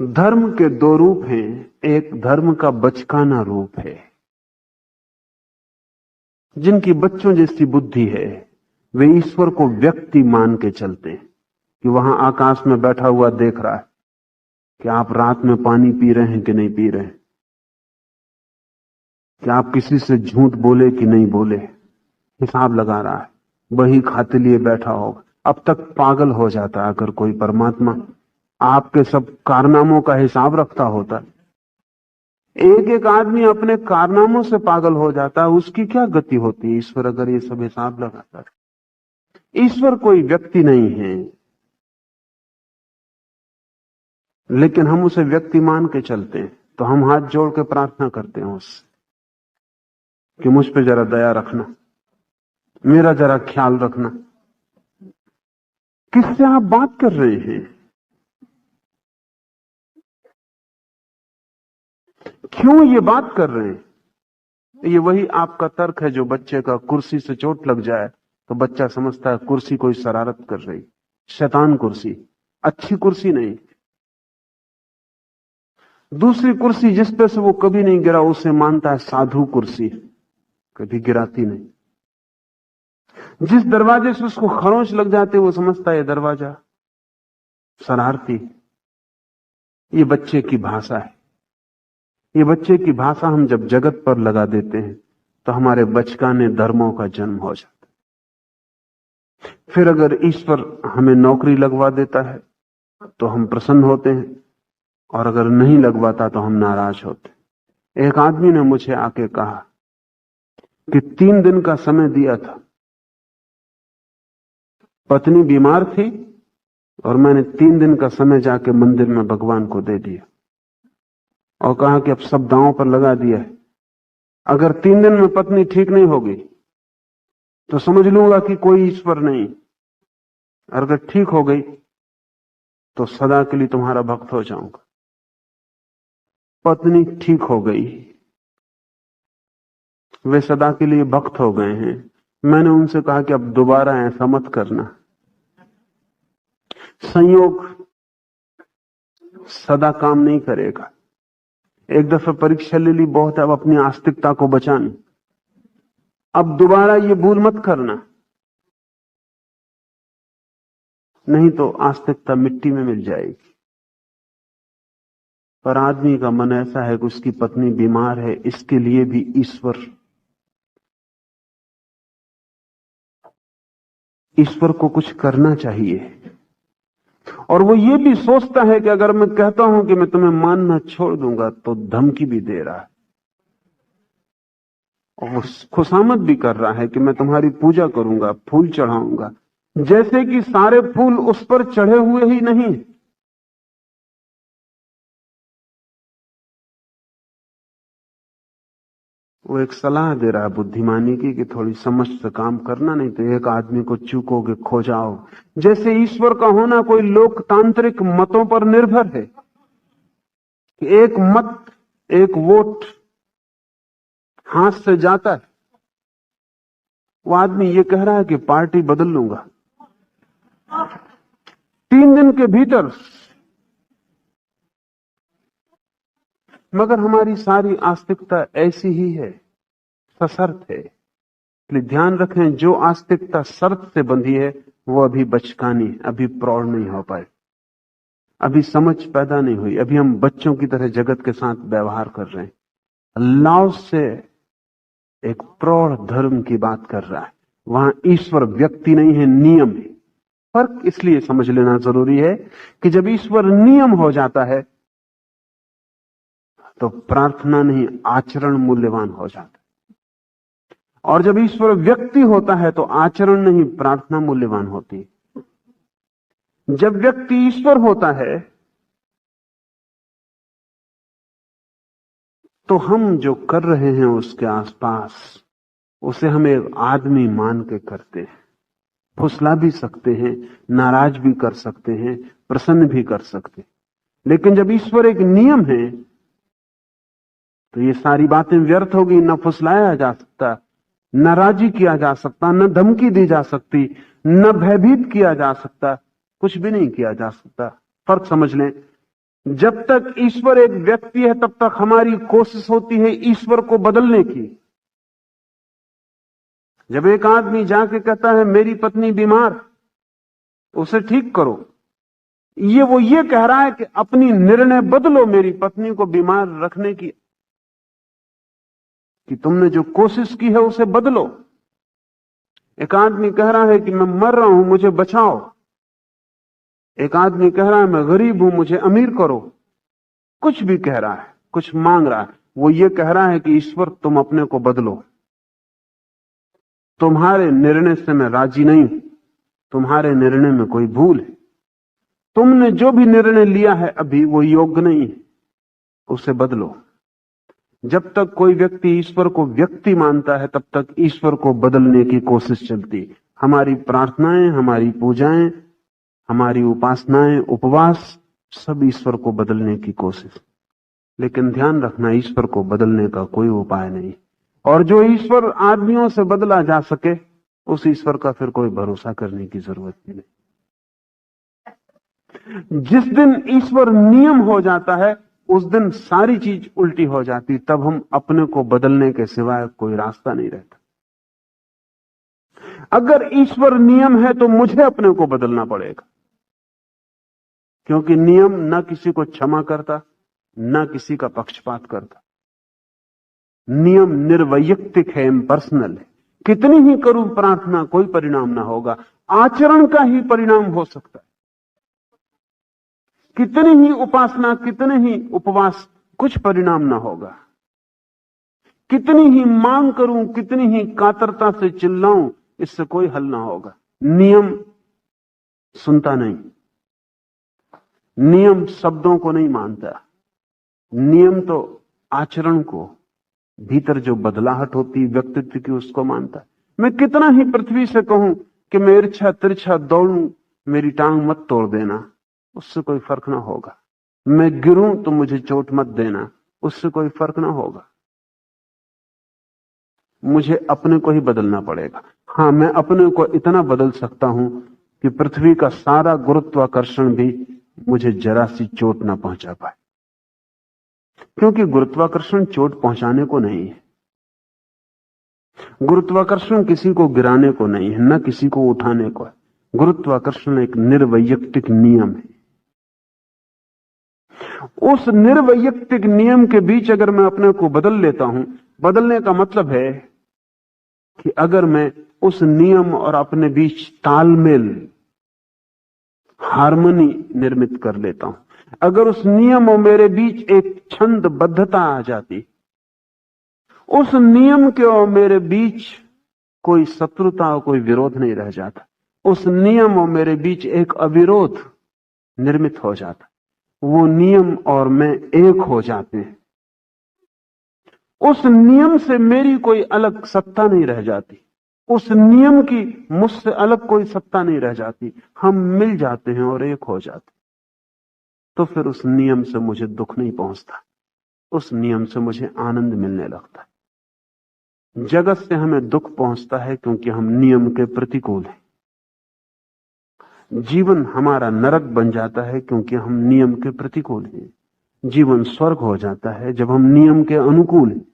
धर्म के दो रूप हैं। एक धर्म का बचकाना रूप है। जिनकी बच्चों जैसी बुद्धि है वे ईश्वर को व्यक्ति मान के चलते हैं कि वहां आकाश में बैठा हुआ देख रहा है कि आप रात में पानी पी रहे हैं कि नहीं पी रहे हैं, कि आप किसी से झूठ बोले कि नहीं बोले, हिसाब लगा रहा है। वही खाते लिए बैठा होगा। अब तक पागल हो जाता है अगर कोई परमात्मा आपके सब कारनामों का हिसाब रखता होता। एक एक आदमी अपने कारनामों से पागल हो जाता है, उसकी क्या गति होती। ईश्वर अगर ये सब हिसाब लगाता है। ईश्वर कोई व्यक्ति नहीं है, लेकिन हम उसे व्यक्ति मान के चलते हैं। तो हम हाथ जोड़ के प्रार्थना करते हैं उससे कि मुझ पे जरा दया रखना, मेरा जरा ख्याल रखना। किससे आप बात कर रहे हैं? क्यों ये बात कर रहे हैं? ये वही आपका तर्क है जो बच्चे का कुर्सी से चोट लग जाए तो बच्चा समझता है कुर्सी कोई शरारत कर रही, शैतान कुर्सी, अच्छी कुर्सी नहीं। दूसरी कुर्सी जिस पे से वो कभी नहीं गिरा उसे मानता है साधु कुर्सी, कभी गिराती नहीं। जिस दरवाजे से उसको खरोंच लग जाते वो समझता है ये दरवाजा शरारती। ये बच्चे की भाषा है। ये बच्चे की भाषा हम जब जगत पर लगा देते हैं तो हमारे बचकाने धर्मों का जन्म हो जाता है। फिर अगर ईश्वर हमें नौकरी लगवा देता है तो हम प्रसन्न होते हैं, और अगर नहीं लगवाता तो हम नाराज होते। एक आदमी ने मुझे आके कहा कि 3 दिन का समय दिया था, पत्नी बीमार थी और मैंने 3 दिन का समय जाके मंदिर में भगवान को दे दिया और कहा कि अब सब दांव पर लगा दिया है। अगर 3 दिन में पत्नी ठीक नहीं होगी तो समझ लूंगा कि कोई ईश्वर नहीं, और अगर ठीक हो गई तो सदा के लिए तुम्हारा भक्त हो जाऊंगा। पत्नी ठीक हो गई, वे सदा के लिए भक्त हो गए हैं। मैंने उनसे कहा कि अब दोबारा ऐसा मत करना। संयोग सदा काम नहीं करेगा। एक दफा परीक्षा ले ली, बहुत है, अब अपनी आस्तिकता को बचानी। अब दोबारा ये भूल मत करना, नहीं तो आस्तिकता मिट्टी में मिल जाएगी। पर आदमी का मन ऐसा है कि उसकी पत्नी बीमार है, इसके लिए भी ईश्वर को कुछ करना चाहिए। और वो ये भी सोचता है कि अगर मैं कहता हूं कि मैं तुम्हें मानना छोड़ दूंगा तो धमकी भी दे रहा है, और वो खुशामद भी कर रहा है कि मैं तुम्हारी पूजा करूंगा, फूल चढ़ाऊंगा, जैसे कि सारे फूल उस पर चढ़े हुए ही नहीं। वो एक सलाह दे रहा है बुद्धिमानी की कि थोड़ी समझ से काम करना, नहीं तो एक आदमी को चूकोगे, खो जाओ। जैसे ईश्वर का होना कोई लोकतांत्रिक मतों पर निर्भर है कि एक मत, एक वोट हाथ से जाता है। वो आदमी ये कह रहा है कि पार्टी बदल लूंगा 3 दिन के भीतर, मगर हमारी सारी आस्तिकता ऐसी ही है, सशर्त है। इसलिए ध्यान रखें, जो आस्तिकता शर्त से बंधी है वो अभी बचकानी, अभी प्रौढ़ नहीं हो पाए, अभी समझ पैदा नहीं हुई। अभी हम बच्चों की तरह जगत के साथ व्यवहार कर रहे हैं। लाओ से एक प्रौढ़ धर्म की बात कर रहा है। वहां ईश्वर व्यक्ति नहीं है, नियम है। फर्क इसलिए समझ लेना जरूरी है कि जब ईश्वर नियम हो जाता है तो प्रार्थना नहीं, आचरण मूल्यवान हो जाता है। और जब ईश्वर व्यक्ति होता है तो आचरण नहीं, प्रार्थना मूल्यवान होती है। जब व्यक्ति ईश्वर होता है तो हम जो कर रहे हैं उसके आसपास उसे हम एक आदमी मान के करते हैं। फुसला भी सकते हैं, नाराज भी कर सकते हैं, प्रसन्न भी कर सकते हैं। लेकिन जब ईश्वर एक नियम है तो ये सारी बातें व्यर्थ होगी। न फुसलाया जा सकता, न राजी किया जा सकता, न धमकी दी जा सकती, न भयभीत किया जा सकता, कुछ भी नहीं किया जा सकता। फर्क समझ लें, जब तक ईश्वर एक व्यक्ति है तब तक हमारी कोशिश होती है ईश्वर को बदलने की। जब एक आदमी जाके कहता है मेरी पत्नी बीमार, उसे ठीक करो, वो ये कह रहा है कि अपनी निर्णय बदलो मेरी पत्नी को बीमार रखने की, कि तुमने जो कोशिश की है उसे बदलो। एक आदमी कह रहा है कि मैं मर रहा हूं, मुझे बचाओ। एक आदमी कह रहा है मैं गरीब हूं, मुझे अमीर करो। कुछ भी कह रहा है, कुछ मांग रहा है, वो ये कह रहा है कि ईश्वर तुम अपने को बदलो, तुम्हारे निर्णय से मैं राजी नहीं हूं, तुम्हारे निर्णय में कोई भूल है, तुमने जो भी निर्णय लिया है अभी वो योग्य नहीं है, उसे बदलो। जब तक कोई व्यक्ति ईश्वर को व्यक्ति मानता है तब तक ईश्वर को बदलने की कोशिश चलती है। हमारी प्रार्थनाएं, हमारी पूजाएं, हमारी उपासनाएं, उपवास, सब ईश्वर को बदलने की कोशिश। लेकिन ध्यान रखना, ईश्वर को बदलने का कोई उपाय नहीं, और जो ईश्वर आदमियों से बदला जा सके उस ईश्वर का फिर कोई भरोसा करने की जरूरत नहीं। जिस दिन ईश्वर नियम हो जाता है उस दिन सारी चीज उल्टी हो जाती, तब हम अपने को बदलने के सिवाय कोई रास्ता नहीं रहता। अगर ईश्वर नियम है तो मुझे अपने को बदलना पड़ेगा, क्योंकि नियम न किसी को क्षमा करता, न किसी का पक्षपात करता। नियम निर्वैयक्तिक है, इम्पर्सनल है। कितनी ही करूं प्रार्थना कोई परिणाम ना होगा, आचरण का ही परिणाम हो सकता है। कितनी ही उपासना, कितने ही उपवास, कुछ परिणाम ना होगा। कितनी ही मांग करूं, कितनी ही कातरता से चिल्लाऊं, इससे कोई हल ना होगा। नियम सुनता नहीं, नियम शब्दों को नहीं मानता, नियम तो आचरण को, भीतर जो बदलाहट होती व्यक्तित्व की, उसको मानता है। मैं कितना ही पृथ्वी से कहूं कि मैं इर्छा तिरछा दौड़ूं, मेरी टांग मत तोड़ देना, उससे कोई फर्क ना होगा। मैं गिरूं तो मुझे चोट मत देना, उससे कोई फर्क ना होगा। मुझे अपने को ही बदलना पड़ेगा। हां, मैं अपने को इतना बदल सकता हूं कि पृथ्वी का सारा गुरुत्वाकर्षण भी मुझे जरा सी चोट ना पहुंचा पाए, क्योंकि गुरुत्वाकर्षण चोट पहुंचाने को नहीं है। गुरुत्वाकर्षण किसी को गिराने को नहीं है, न किसी को उठाने को है। गुरुत्वाकर्षण एक निर्वैयक्तिक नियम है। उस निर्वैयक्तिक नियम के बीच अगर मैं अपने को बदल लेता हूं, बदलने का मतलब है कि अगर मैं उस नियम और अपने बीच तालमेल, हार्मनी निर्मित कर लेता हूं, अगर उस नियम और मेरे बीच एक छंदबद्धता आ जाती, उस नियम के और मेरे बीच कोई शत्रुता और कोई विरोध नहीं रह जाता, उस नियम और मेरे बीच एक अविरोध निर्मित हो जाता, वो नियम और मैं एक हो जाते हैं। उस नियम से मेरी कोई अलग सत्ता नहीं रह जाती, उस नियम की मुझसे अलग कोई सत्ता नहीं रह जाती। हम मिल जाते हैं और एक हो जाते, तो फिर उस नियम से मुझे दुख नहीं पहुंचता, उस नियम से मुझे आनंद मिलने लगता है। जगत से हमें दुख पहुंचता है क्योंकि हम नियम के प्रतिकूल हैं। जीवन हमारा नरक बन जाता है क्योंकि हम नियम के प्रतिकूल हैं। जीवन स्वर्ग हो जाता है जब हम नियम के अनुकूल हैं।